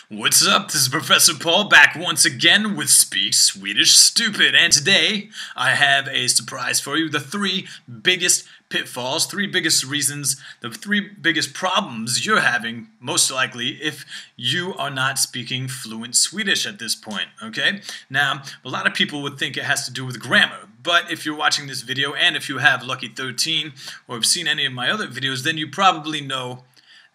What's up? This is Professor Paul back once again with Speak Swedish Stupid, and today I have a surprise for you. The three biggest pitfalls, three biggest reasons, the three biggest problems you're having, most likely, if you are not speaking fluent Swedish at this point, okay? Now, a lot of people would think it has to do with grammar, but if you're watching this video and if you have Lucky 13 or have seen any of my other videos, then you probably know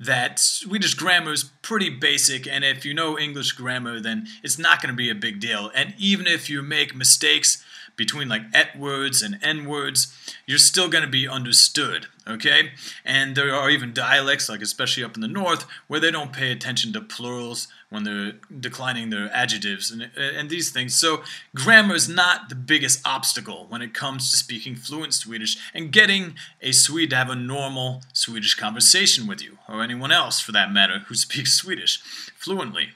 that Swedish grammar is pretty basic, and if you know English grammar, then it's not going to be a big deal. And even if you make mistakes between like et words and n words, you're still going to be understood, okay? And there are even dialects, like especially up in the north, where they don't pay attention to plurals when they're declining their adjectives and these things. So grammar is not the biggest obstacle when it comes to speaking fluent Swedish and getting a Swede to have a normal Swedish conversation with you, or anyone else for that matter who speaks Swedish fluently.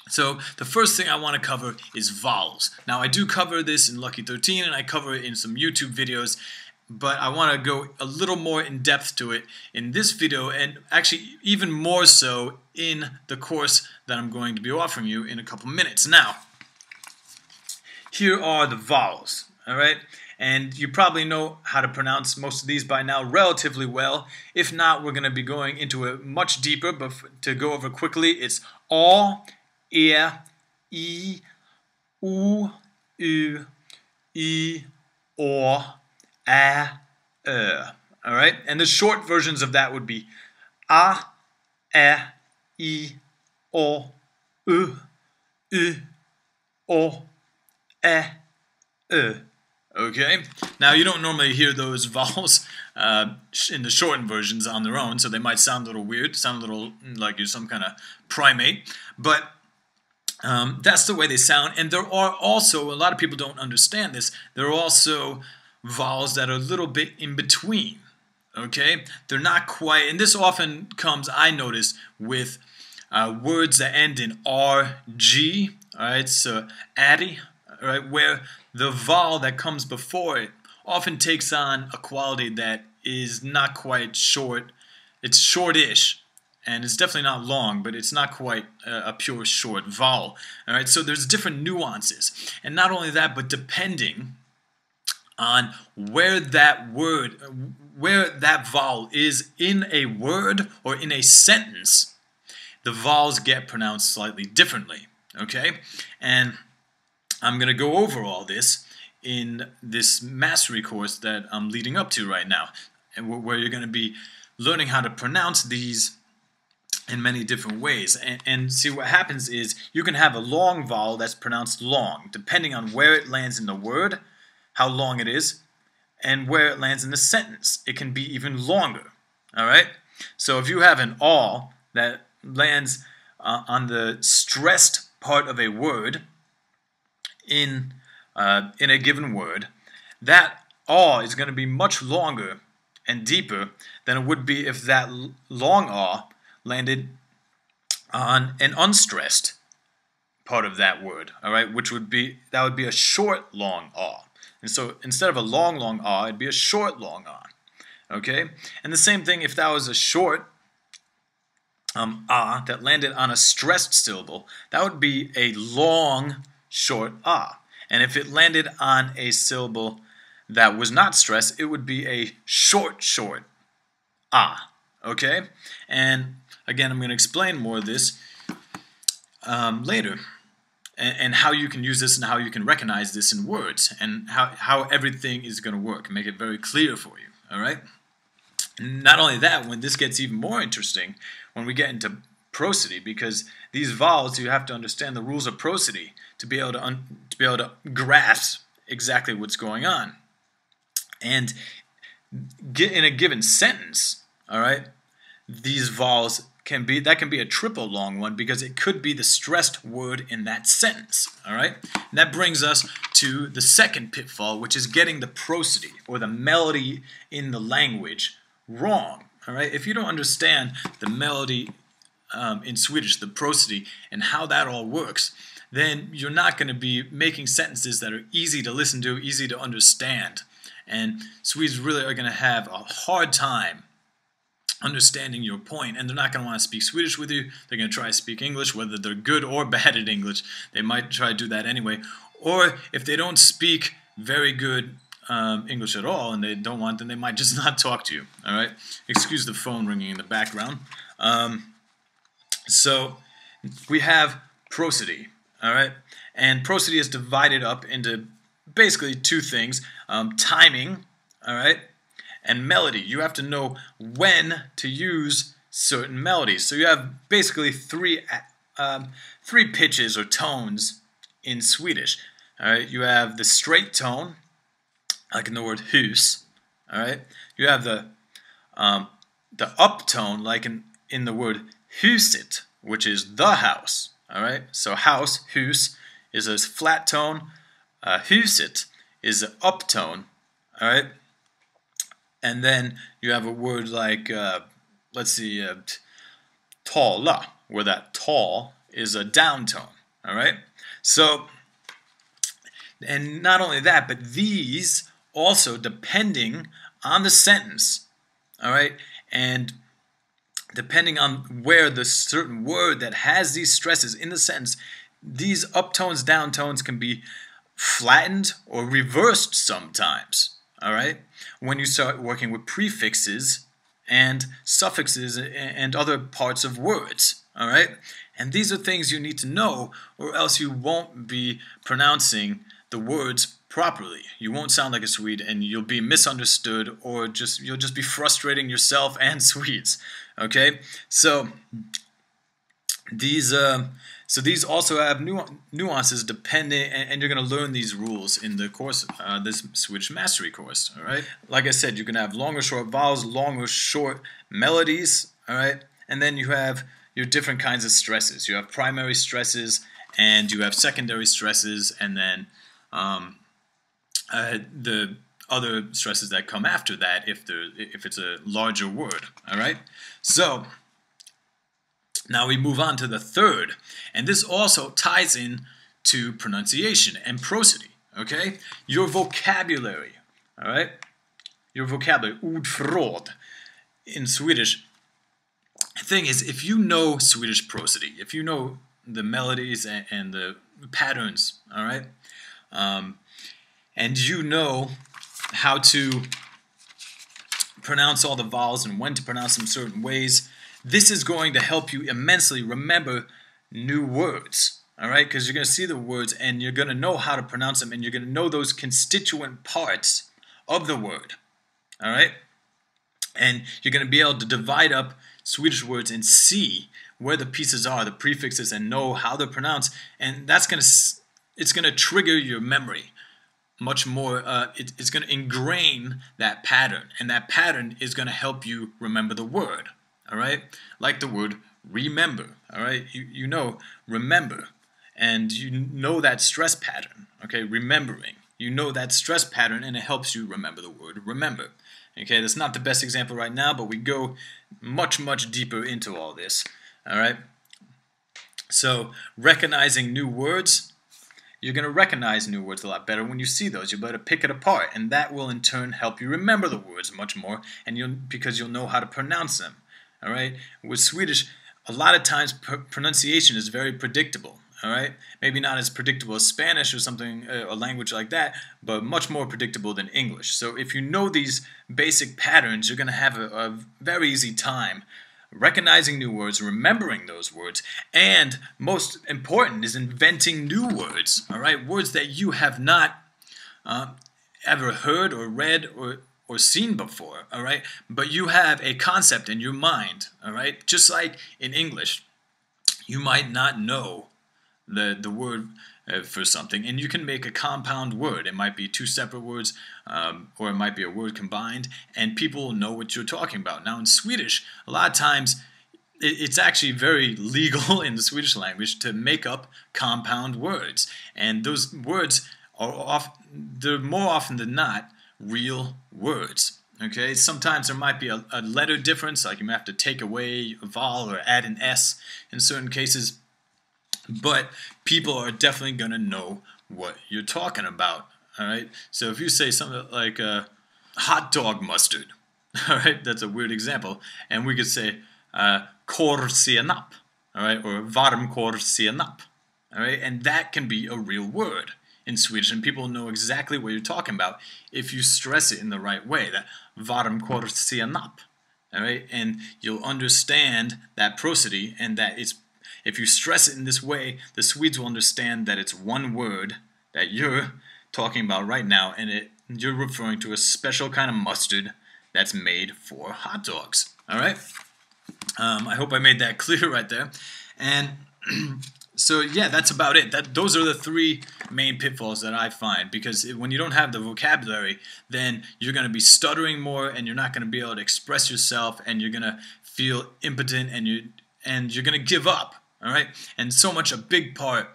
So the first thing I want to cover is vowels. Now I do cover this in Lucky 13 and I cover it in some YouTube videos, but I want to go a little more in depth to it in this video, and actually even more so in the course that I'm going to be offering you in a couple minutes. Now, here are the vowels, alright? And you probably know how to pronounce most of these by now relatively well. If not, we're going to be going into it much deeper, but to go over quickly, it's A, E, I, U, U, I, O, A, Alright? And the short versions of that would be A, E, I, O, U, I, O, E, Okay? Now, you don't normally hear those vowels in the shortened versions on their own, so they might sound a little weird, sound a little like you're some kind of primate, but that's the way they sound. And there are also, a lot of people don't understand this, there are also vowels that are a little bit in between, okay? They're not quite, and this often comes, I notice, with words that end in RG, alright, so addy, alright, where the vowel that comes before it often takes on a quality that is not quite short. It's shortish, and it's definitely not long, but it's not quite a pure short vowel. All right, so there's different nuances, and not only that, but depending on where that vowel is in a word or in a sentence, the vowels get pronounced slightly differently. Okay, and I'm going to go over all this in this mastery course that I'm leading up to right now, and where you're going to be learning how to pronounce these in many different ways. And see, what happens is you can have a long vowel that's pronounced long, depending on where it lands in the word, how long it is, and where it lands in the sentence. It can be even longer. All right? So if you have an aw that lands on the stressed part of a word in a given word, that aw is going to be much longer and deeper than it would be if that long aw landed on an unstressed part of that word, all right, that would be a short long aw. And so instead of a long aw, it'd be a short long aw. Okay? And the same thing if that was a short ah that landed on a stressed syllable, that would be a long short ah. And if it landed on a syllable that was not stressed, it would be a short ah. Okay? And again, I'm going to explain more of this later, and how you can use this and how you can recognize this in words, and how everything is going to work, and make it very clear for you. All right? Not only that, when this gets even more interesting, when we get into prosody, because these vowels, you have to understand the rules of prosody to be able to grasp exactly what's going on. And in a given sentence, all right, these vowels can be a triple long one, because it could be the stressed word in that sentence. All right, and that brings us to the second pitfall, which is getting the prosody or the melody in the language wrong. All right, if you don't understand the melody in Swedish, the prosody, and how that all works, then you're not going to be making sentences that are easy to listen to, easy to understand. And Swedes really are going to have a hard time understanding your point, and they're not going to want to speak Swedish with you. They're going to try to speak English, whether they're good or bad at English. They might try to do that anyway. Or if they don't speak very good English at all and they don't want, then they might just not talk to you. All right? Excuse the phone ringing in the background. So we have prosody. All right? And prosody is divided up into basically two things: timing, all right, and melody. You have to know when to use certain melodies. So you have basically three pitches or tones in Swedish. All right, you have the straight tone, like in the word hus. All right, you have the up tone, like in the word huset, which is the house. All right, so house, hus, is a flat tone. Huset is an up tone. All right. And then you have a word like, let's see, tala, where that tall is a down tone, all right? So, and not only that, but these also, depending on the sentence, all right, and depending on where the certain word that has these stresses in the sentence, these uptones, downtones can be flattened or reversed sometimes. All right, when you start working with prefixes and suffixes and other parts of words. All right, and these are things you need to know, or else you won't be pronouncing the words properly. You won't sound like a Swede, and you'll be misunderstood, or you'll just be frustrating yourself and Swedes. Okay, so these also have nuances depending, and you're going to learn these rules in the course, this Swedish Mastery course, all right? Like I said, you can have long or short vowels, long or short melodies, all right? And then you have your different kinds of stresses. You have primary stresses, and you have secondary stresses, and then the other stresses that come after that if it's a larger word, all right? So now we move on to the third, and this also ties in to pronunciation and prosody, okay? Your vocabulary, all right? Your vocabulary, ordförråd, in Swedish. The thing is, if you know Swedish prosody, if you know the melodies and the patterns, all right, and you know how to pronounce all the vowels and when to pronounce them certain ways, this is going to help you immensely remember new words, all right? Because you're going to see the words and you're going to know how to pronounce them, and you're going to know those constituent parts of the word, all right? And you're going to be able to divide up Swedish words and see where the pieces are, the prefixes, and know how they're pronounced, and it's going to trigger your memory much more. It's going to ingrain that pattern, and that pattern is going to help you remember the word. All right, like the word remember. All right, you know remember, and you know that stress pattern. Okay, remembering. You know that stress pattern, and it helps you remember the word remember. Okay, that's not the best example right now, but we go much deeper into all this. All right, so recognizing new words. You're going to recognize new words a lot better when you see those. You're better pick it apart, and that will in turn help you remember the words much more, and because you'll know how to pronounce them. All right. With Swedish, a lot of times pronunciation is very predictable. All right. Maybe not as predictable as Spanish or something, a language like that, but much more predictable than English. So if you know these basic patterns, you're going to have a very easy time recognizing new words, remembering those words, and most important is inventing new words. All right. Words that you have not ever heard or read or seen before, all right? But you have a concept in your mind, all right? Just like in English, you might not know the word for something, and you can make a compound word. It might be two separate words, or it might be a word combined, and people will know what you're talking about. Now, in Swedish, a lot of times, it's actually very legal in the Swedish language to make up compound words, and those words are they're more often than not real words. Okay, sometimes there might be a letter difference, like you might have to take away a vowel or add an S in certain cases, but people are definitely going to know what you're talking about. All right, so if you say something like hot dog mustard, All right, that's a weird example. And we could say korsenap, all right, or varmkorsenap, all right, and that can be a real word in Swedish, and people know exactly what you're talking about if you stress it in the right way. That varmkorsenap, all right, and you'll understand that prosody, and that it's, if you stress it in this way, the Swedes will understand that it's one word that you're talking about right now, and you're referring to a special kind of mustard that's made for hot dogs. All right. I hope I made that clear right there. And so yeah, that's about it. Those are the three main pitfalls that I find, because when you don't have the vocabulary, then you're going to be stuttering more, and you're not going to be able to express yourself, and you're going to feel impotent, and you're going to give up. All right. And so much a big part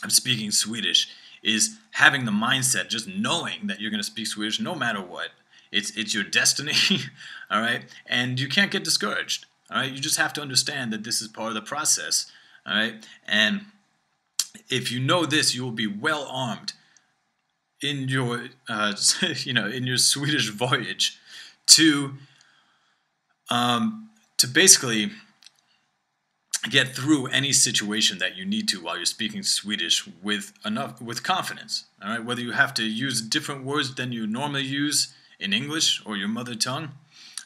of speaking Swedish is having the mindset, just knowing that you're going to speak Swedish no matter what. It's your destiny, all right? And you can't get discouraged, all right? You just have to understand that this is part of the process, all right? And if you know this, you will be well armed in your, in your Swedish voyage to basically get through any situation that you need to while you're speaking Swedish with confidence, all right? Whether you have to use different words than you normally use in English or your mother tongue,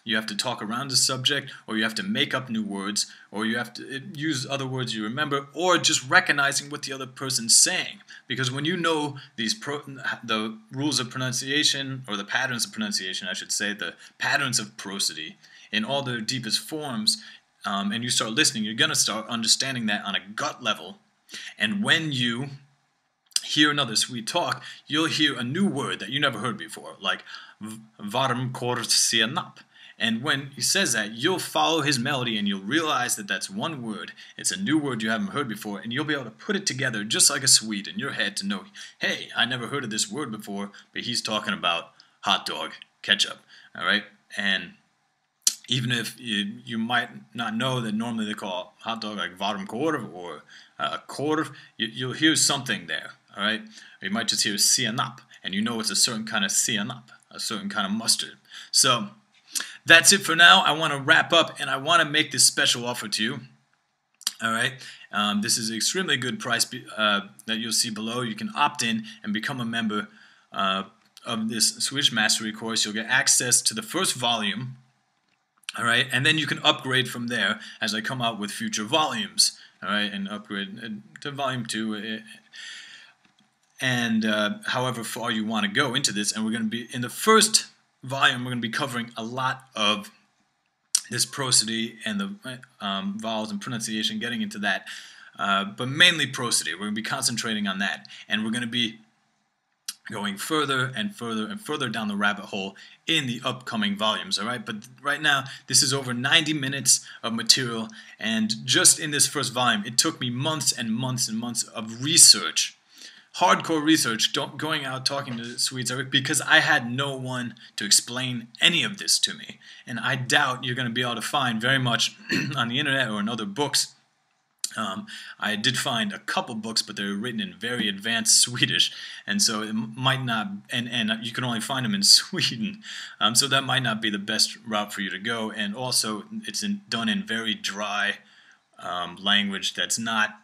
you have to talk around the subject, or you have to make up new words, or you have to use other words you remember, or just recognizing what the other person's saying. Because when you know the rules of pronunciation, or the patterns of pronunciation, I should say, the patterns of prosody in all their deepest forms, and you start listening, you're going to start understanding that on a gut level. And when you hear another Swede talk, you'll hear a new word that you never heard before, like varmkorsenap. And when he says that, you'll follow his melody, and you'll realize that that's one word. It's a new word you haven't heard before, and you'll be able to put it together just like a Swede in your head to know, hey, I never heard of this word before, but he's talking about hot dog ketchup, all right? And even if you might not know that normally they call hot dog like varmkorv or korv, you'll hear something there, all right? Or you might just hear senap, and you know it's a certain kind of senap, a certain kind of mustard. So that's it for now. I want to wrap up, and I want to make this special offer to you. All right, this is an extremely good price that you'll see below. You can opt in and become a member of this Swedish Mastery course. You'll get access to the first volume. All right, and then you can upgrade from there as I come out with future volumes. All right, and upgrade to volume 2. And however far you want to go into this, and we're going to be in the first volume, we're going to be covering a lot of this prosody and the vowels and pronunciation, getting into that, but mainly prosody. We're going to be concentrating on that, and we're going to be going further and further and further down the rabbit hole in the upcoming volumes, all right? But right now, this is over 90 minutes of material, and just in this first volume, it took me months and months and months of research, hardcore research, going out talking to Swedes, because I had no one to explain any of this to me. And I doubt you're going to be able to find very much on the internet or in other books. I did find a couple books, but they're written in very advanced Swedish, and so it might not, and you can only find them in Sweden, so that might not be the best route for you to go. And also, it's done in very dry language that's not.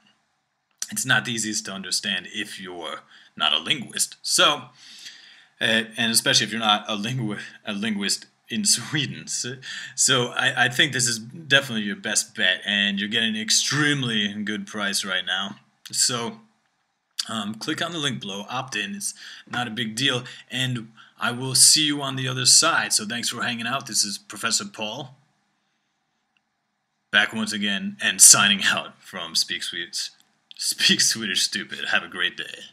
It's not the easiest to understand if you're not a linguist. So, and especially if you're not a linguist in Sweden. So I think this is definitely your best bet, and you're getting an extremely good price right now. So click on the link below, opt in. It's not a big deal, and I will see you on the other side. So thanks for hanging out. This is Professor Paul, back once again, and signing out from Speak Swedish Stupid. Have a great day.